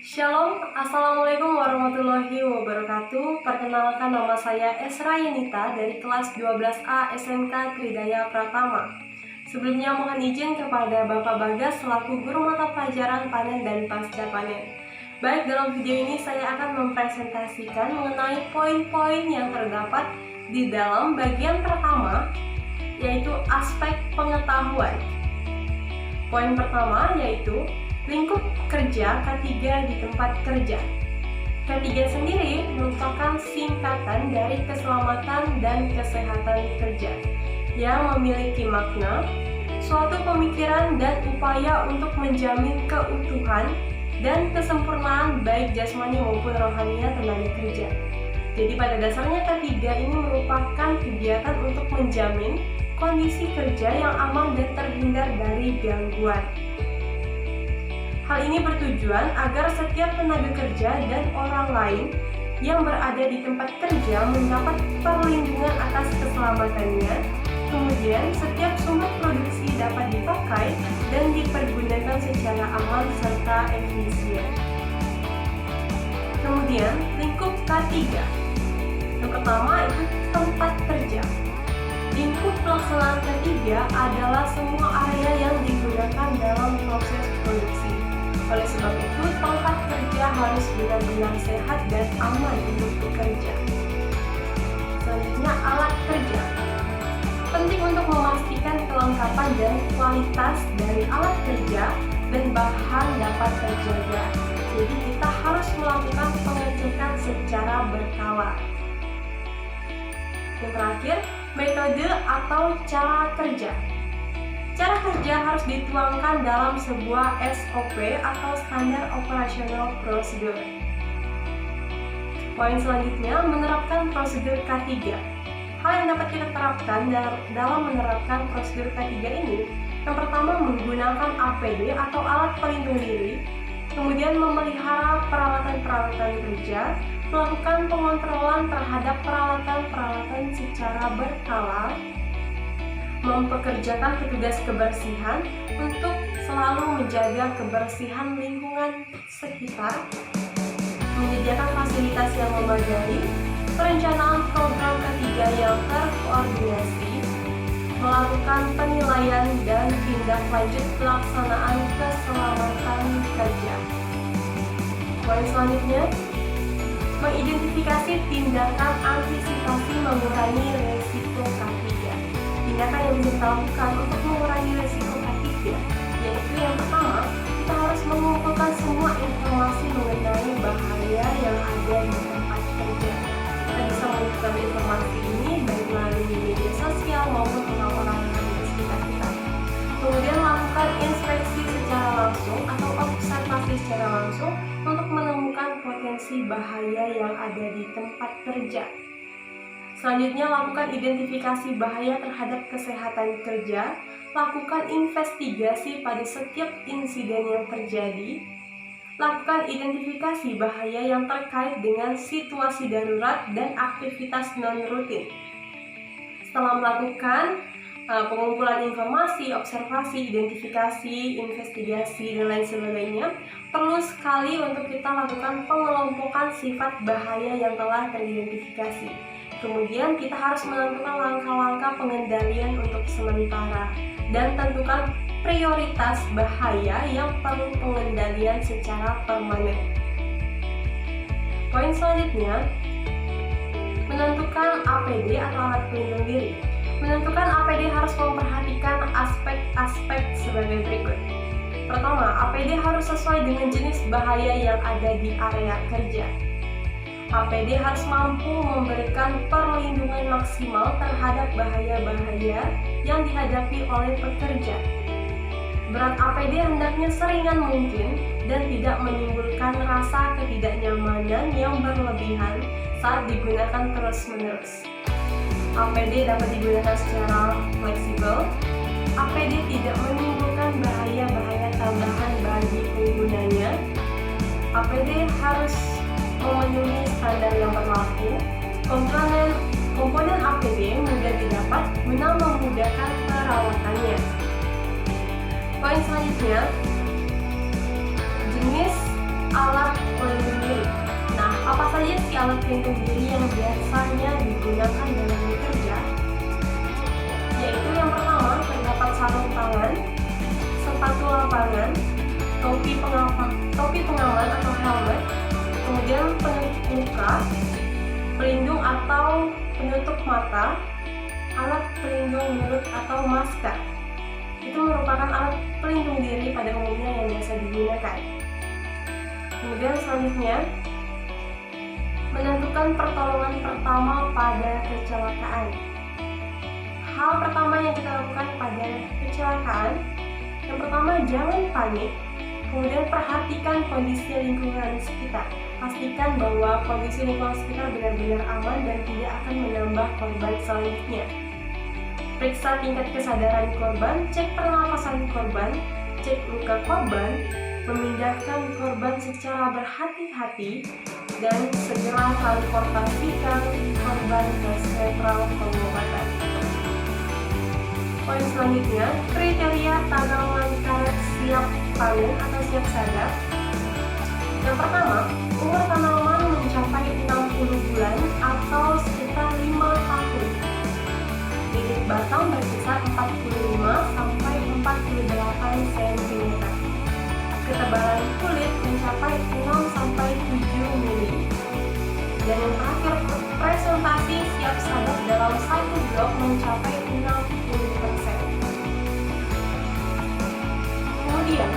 Shalom, Assalamualaikum warahmatullahi wabarakatuh. Perkenalkan, nama saya Esra Yenita dari kelas 12A SMK Tridaya Pratama. Sebelumnya mohon izin kepada Bapak Bagas selaku guru mata pelajaran panen dan pasca panen. Baik, dalam video ini saya akan mempresentasikan mengenai poin-poin yang terdapat di dalam bagian pertama, yaitu aspek pengetahuan. Poin pertama yaitu lingkup kerja K3 di tempat kerja. K3 sendiri merupakan singkatan dari keselamatan dan kesehatan kerja yang memiliki makna suatu pemikiran dan upaya untuk menjamin keutuhan dan kesempurnaan baik jasmani maupun rohaniah tenaga kerja. Jadi pada dasarnya K3 ini merupakan kegiatan untuk menjamin kondisi kerja yang aman dan terhindar dari gangguan. Hal ini bertujuan agar setiap tenaga kerja dan orang lain yang berada di tempat kerja mendapat perlindungan atas keselamatannya. Kemudian, setiap sumber produksi dapat dipakai dan dipergunakan secara aman serta efisien. Kemudian, lingkup K3. Yang pertama itu tempat kerja. Lingkup pelaksanaan K3 adalah semua area yang digunakan dalam proses produksi. Oleh sebab itu, tempat kerja harus benar-benar sehat dan aman untuk bekerja. Selanjutnya, alat kerja. Penting untuk memastikan kelengkapan dan kualitas dari alat kerja dan bahan dapat terjaga. Jadi kita harus melakukan pengecekan secara berkala. Yang terakhir, metode atau cara kerja. Cara kerja harus dituangkan dalam sebuah SOP atau Standar Operational Procedure. Poin selanjutnya, menerapkan prosedur K3. Hal yang dapat kita terapkan dalam menerapkan prosedur K3 ini, yang pertama menggunakan APD atau alat pelindung diri, kemudian memelihara peralatan-peralatan kerja, melakukan pengontrolan terhadap peralatan-peralatan secara berkala, mempekerjakan petugas kebersihan untuk selalu menjaga kebersihan lingkungan sekitar, menyediakan fasilitas yang memadai, perencanaan program K3 yang terkoordinasi, melakukan penilaian dan tindak lanjut pelaksanaan keselamatan kerja. Poin selanjutnya, mengidentifikasi tindakan antisipasi mengurangi resiko K3. Tindakan yang bisa kita lakukan untuk mengurangi resiko K3 yaitu yang pertama, kita harus mengumpulkan semua informasi mengenai bahaya yang ada di tempat kerja. Kita bisa mengumpulkan informasi ini baik melalui media sosial maupun orang-orang yang ada di sekitar kita. Kemudian lakukan inspeksi secara langsung atau observasi secara langsung untuk menemukan potensi bahaya yang ada di tempat kerja. Selanjutnya, lakukan identifikasi bahaya terhadap kesehatan kerja, lakukan investigasi pada setiap insiden yang terjadi, lakukan identifikasi bahaya yang terkait dengan situasi darurat dan aktivitas non-rutin. Setelah melakukan pengumpulan informasi, observasi, identifikasi, investigasi, dan lain sebagainya, perlu sekali untuk kita lakukan pengelompokan sifat bahaya yang telah teridentifikasi. Kemudian kita harus menentukan langkah-langkah pengendalian untuk sementara dan tentukan prioritas bahaya yang perlu pengendalian secara permanen. Poin selanjutnya, menentukan APD atau alat pelindung diri. Menentukan APD harus memperhatikan aspek-aspek sebagai berikut. Pertama, APD harus sesuai dengan jenis bahaya yang ada di area kerja. APD harus mampu memberikan perlindungan maksimal terhadap bahaya-bahaya yang dihadapi oleh pekerja. Berat APD hendaknya seringan mungkin dan tidak menimbulkan rasa ketidaknyamanan yang berlebihan saat digunakan terus-menerus. APD dapat digunakan secara fleksibel. APD tidak menimbulkan bahaya-bahaya tambahan bagi penggunanya. APD harus memenuhi standar yang berlaku. Komponen APD mudah didapat guna memudahkan perawatannya. Poin selanjutnya, jenis alat alat pelindung diri yang biasanya digunakan dalam bekerja, yaitu yang pertama terdapat sarung tangan, sepatu lapangan, topi pengaman atau helmet, kemudian penutup muka, pelindung atau penutup mata, alat pelindung mulut atau masker. Itu merupakan alat pelindung diri pada umumnya yang biasa digunakan. Kemudian selanjutnya, menentukan pertolongan pertama pada kecelakaan. Hal pertama yang kita lakukan pada kecelakaan, yang pertama jangan panik, kemudian perhatikan kondisi lingkungan sekitar. Pastikan bahwa kondisi lingkungan sekitar benar-benar aman dan tidak akan menambah korban selanjutnya. Periksa tingkat kesadaran korban, cek pernapasan korban, cek luka korban, memindahkan korban secara berhati-hati, dan segera transportasikan korban ke sentral pengobatan. Poin selanjutnya, kriteria tanggal langkah siap panen atau siap sadap. Yang pertama, umur tanaman mencapai 60 bulan atau sekitar 5 tahun. Bibit batang berkisar 45 sampai 48 cm. Ketebalan kulit mencapai 6 sampai 7 mili. Dan yang terakhir, presentasi siap sadap dalam satu blok mencapai 60%. Kemudian,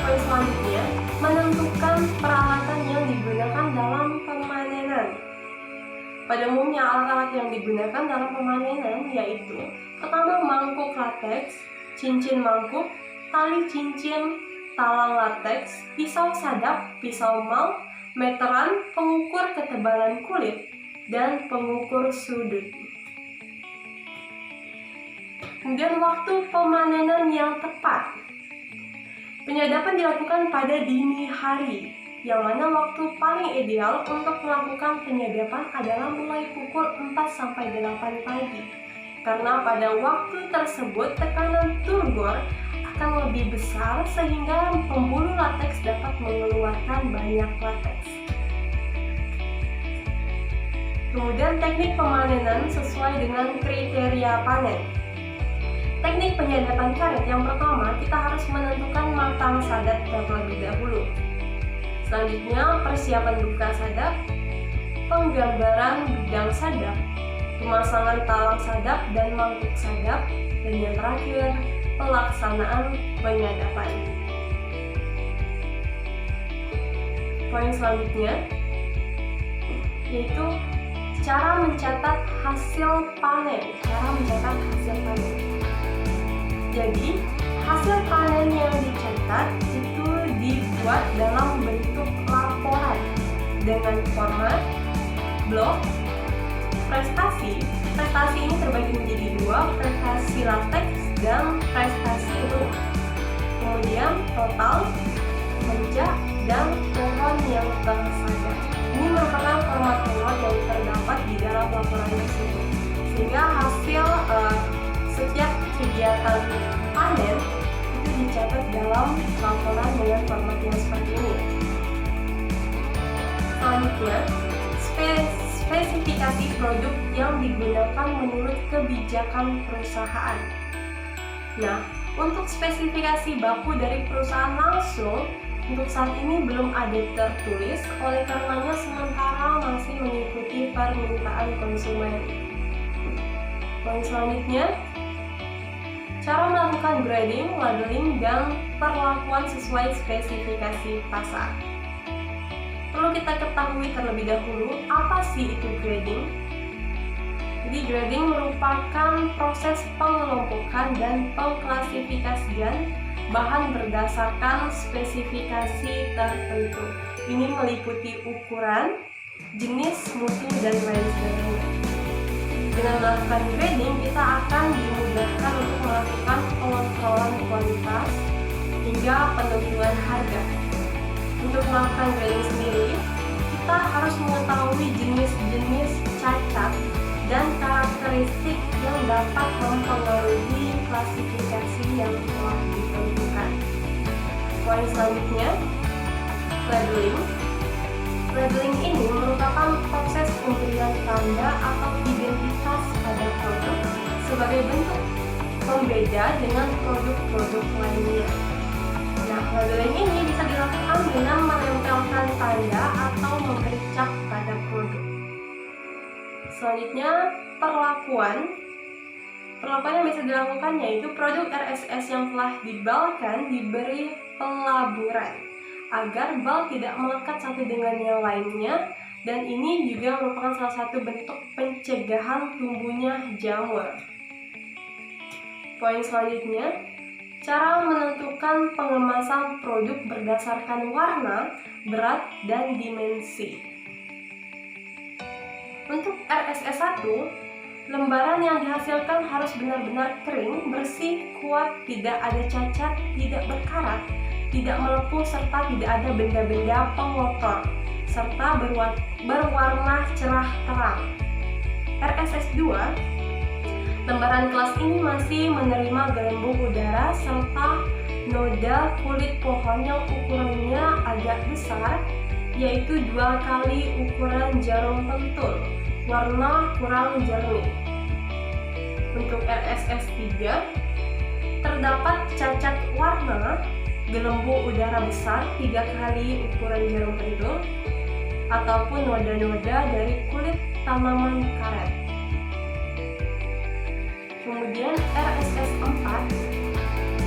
poin selanjutnya, menentukan peralatan yang digunakan dalam pemanenan. Pada umumnya alat-alat yang digunakan dalam pemanenan yaitu pertama mangkuk lateks, cincin mangkuk, tali cincin, talang lateks, pisau sadap, pisau mal, meteran, pengukur ketebalan kulit, dan pengukur sudut. Kemudian waktu pemanenan yang tepat. Penyadapan dilakukan pada dini hari, yang mana waktu paling ideal untuk melakukan penyadapan adalah mulai pukul 4-8 pagi. Karena pada waktu tersebut tekanan turgor akan lebih besar sehingga pembuluh lateks dapat mengeluarkan banyak lateks. Kemudian teknik pemanenan sesuai dengan kriteria panen. Teknik penyadapan karet yang pertama, kita harus menentukan matang sadap terlebih dahulu. Selanjutnya, persiapan buka sadap, penggambaran bidang sadap, pemasangan talang sadap dan mangkuk sadap, dan yang terakhir, pelaksanaan penyadapan. Poin selanjutnya yaitu cara mencatat hasil panen. Jadi, hasil panen yang dicatat itu dibuat dalam bentuk laporan dengan format blok prestasi. Prestasi ini terbagi menjadi dua, prestasi lateks dan prestasi rumah. Kemudian total, kerja, dan pohon yang tersadap. Ini merupakan format yang terdapat di dalam laporan tersebut. Sehingga hasil setiap kegiatan panen itu dicatat dalam laporan dengan format yang seperti ini. Selanjutnya, spesifikasi produk yang digunakan menurut kebijakan perusahaan. Nah, untuk spesifikasi baku dari perusahaan langsung, untuk saat ini belum ada tertulis, oleh karenanya sementara masih mengikuti permintaan konsumen. Poin selanjutnya, cara melakukan grading, labeling, dan perlakuan sesuai spesifikasi pasar. Perlu kita ketahui terlebih dahulu, apa sih itu grading? Jadi grading merupakan proses pengelompokan dan pengklasifikasian bahan berdasarkan spesifikasi tertentu. Ini meliputi ukuran, jenis, mutu, dan lain sebagainya. Dengan melakukan grading, kita akan dimudahkan untuk melakukan pengontrolan kualitas hingga penentuan harga. Untuk melakukan grading sendiri, kita harus mengetahui jenis-jenis cacat dan karakteristik yang dapat mempengaruhi klasifikasi yang telah ditentukan. Poin selanjutnya, labeling. Labeling ini merupakan pemberian tanda atau identitas pada produk sebagai bentuk pembeda dengan produk-produk lainnya. Nah, labeling ini bisa dilakukan dengan menempelkan tanda atau memberi cap pada produk. Selanjutnya, perlakuan yang bisa dilakukan yaitu produk RSS yang telah dibalkan diberi pelaburan agar bal tidak melekat satu dengan yang lainnya, dan ini juga merupakan salah satu bentuk pencegahan tumbuhnya jamur. Poin selanjutnya, cara menentukan pengemasan produk berdasarkan warna, berat, dan dimensi. Untuk RSS 1, lembaran yang dihasilkan harus benar-benar kering, bersih, kuat, tidak ada cacat, tidak berkarat, tidak melepuh, serta tidak ada benda-benda pengotor, serta berwarna cerah terang. RSS 2, lembaran kelas ini masih menerima gelembung udara serta noda kulit pohon yang ukurannya agak besar, yaitu 2 kali ukuran jarum pentul, warna kurang jernih. Untuk RSS 3, terdapat cacat warna, gelembung udara besar 3 kali ukuran jarum pentul, ataupun noda-noda dari kulit tanaman karet. Kemudian RSS 4,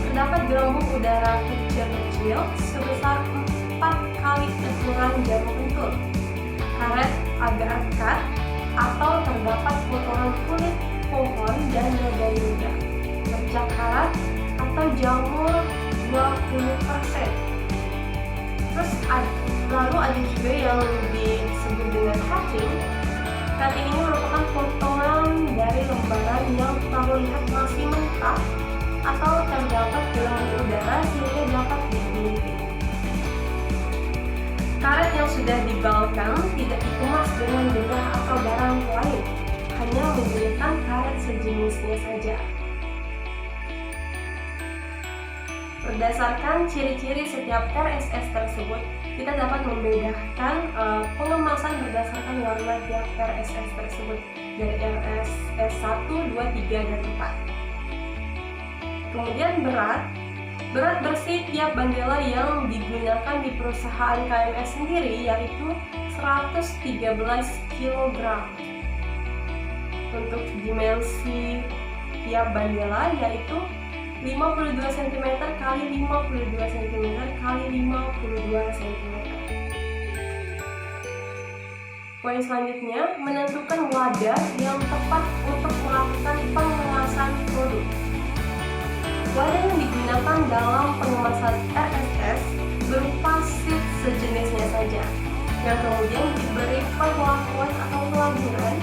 terdapat gelembung udara kecil-kecil sebesar 4 kali ukuran jarum pentul, karet agak rekat, atau terdapat potongan kulit pohon dan noda-noda, bercak karat atau jamur 20%. Terus lalu ada juga yang disebut dengan cutting. Cutting ini merupakan potongan dari lembaran yang terlihat masih mentah atau terdapat gelembung udara sehingga dapat digunting. Karet yang sudah dibalkan tidak dikemas dengan bedah atau barang lain, hanya menggunakan karet sejenisnya saja. Berdasarkan ciri-ciri setiap RSS tersebut, kita dapat membedakan pengemasan berdasarkan warna tiap RSS tersebut dari RSS 1, 2, 3, dan 4. Kemudian berat bersih tiap bandela yang digunakan di perusahaan KMS sendiri yaitu 113 kg. Untuk dimensi tiap bandela yaitu 52 cm x 52 cm x 52 cm. Poin selanjutnya, menentukan wadah yang tepat untuk melakukan pengemasan produk. Wadah yang digunakan dalam pengemasan RSS berupa sheet sejenisnya saja, yang kemudian diberi perlakuan atau pelaburan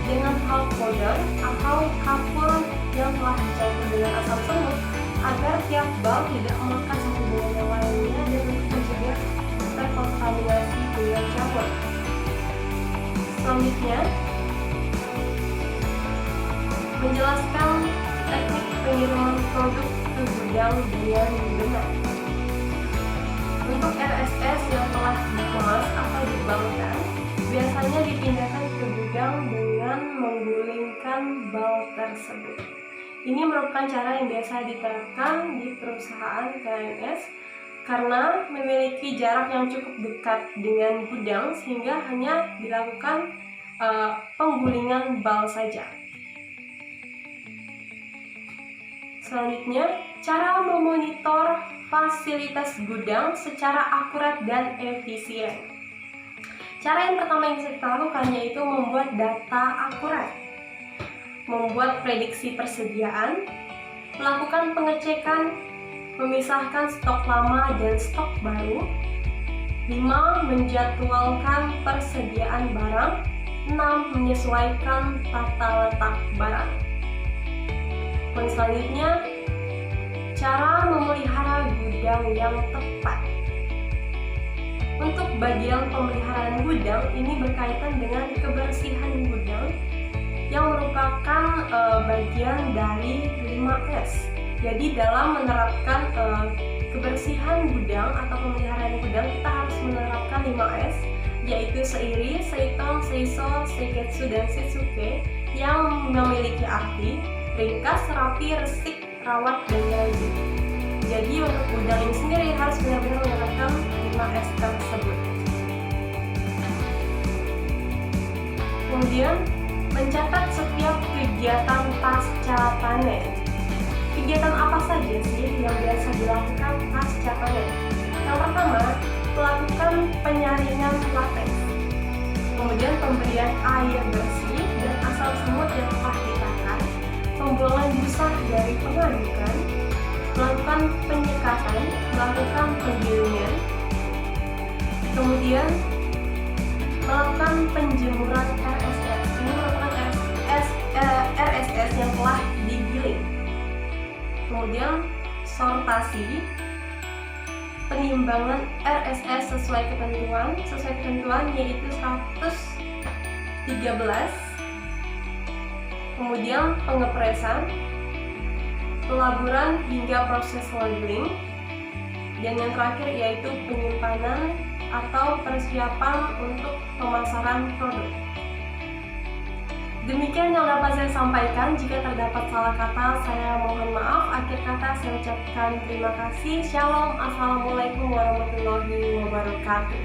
dengan talc powder atau kapur yang telah dicampur dengan asam semut agar tiap bal tidak melekat satu dengan yang lainnya dan untuk mencegah terkontaminasi dengan jamur. Selanjutnya, menjelaskan teknik pengiriman produk ke gudang dengan benar. Untuk RSS yang telah dikemas atau dibalkan, biasanya dipindahkan ke gudang dengan menggulingkan bal tersebut. Ini merupakan cara yang biasa diterapkan di perusahaan KMS karena memiliki jarak yang cukup dekat dengan gudang sehingga hanya dilakukan penggulingan bal saja. Selanjutnya, cara memonitor fasilitas gudang secara akurat dan efisien. Cara yang pertama yang bisa kita lakukan yaitu membuat data akurat, membuat prediksi persediaan, melakukan pengecekan, memisahkan stok lama dan stok baru. 5. Menjadwalkan persediaan barang. 6. Menyesuaikan tata letak barang. Poin selanjutnya, cara memelihara gudang yang tepat. Untuk bagian pemeliharaan gudang ini berkaitan dengan kebersihan gudang yang merupakan bagian dari 5S. Jadi dalam menerapkan kebersihan gudang atau pemeliharaan gudang kita harus menerapkan 5S yaitu seiri, seitong, seiso, seiketsu, dan seisuke yang memiliki arti ringkas, rapi, resik, rawat, dan rajin. Jadi untuk udang ini sendiri harus benar-benar menggunakan 5S tersebut. Kemudian mencatat setiap kegiatan pasca panen. Kegiatan apa saja sih yang biasa dilakukan pasca panen? Yang pertama, melakukan penyaringan lateks, kemudian pemberian air bersih dan asam semut yang telah ditakar, pembuangan busa dari pengadukan, melakukan penyekatan, melakukan penggilingan, kemudian melakukan penjemuran RSS. Ini merupakan RSS yang telah digiling. Kemudian sortasi, penimbangan RSS sesuai ketentuan yaitu 113. Kemudian pengepresan, pelaburan hingga proses labeling, dan yang terakhir yaitu penyimpanan atau persiapan untuk pemasaran produk. Demikian yang dapat saya sampaikan. Jika terdapat salah kata, saya mohon maaf. Akhir kata saya ucapkan terima kasih. Shalom, assalamualaikum warahmatullahi wabarakatuh.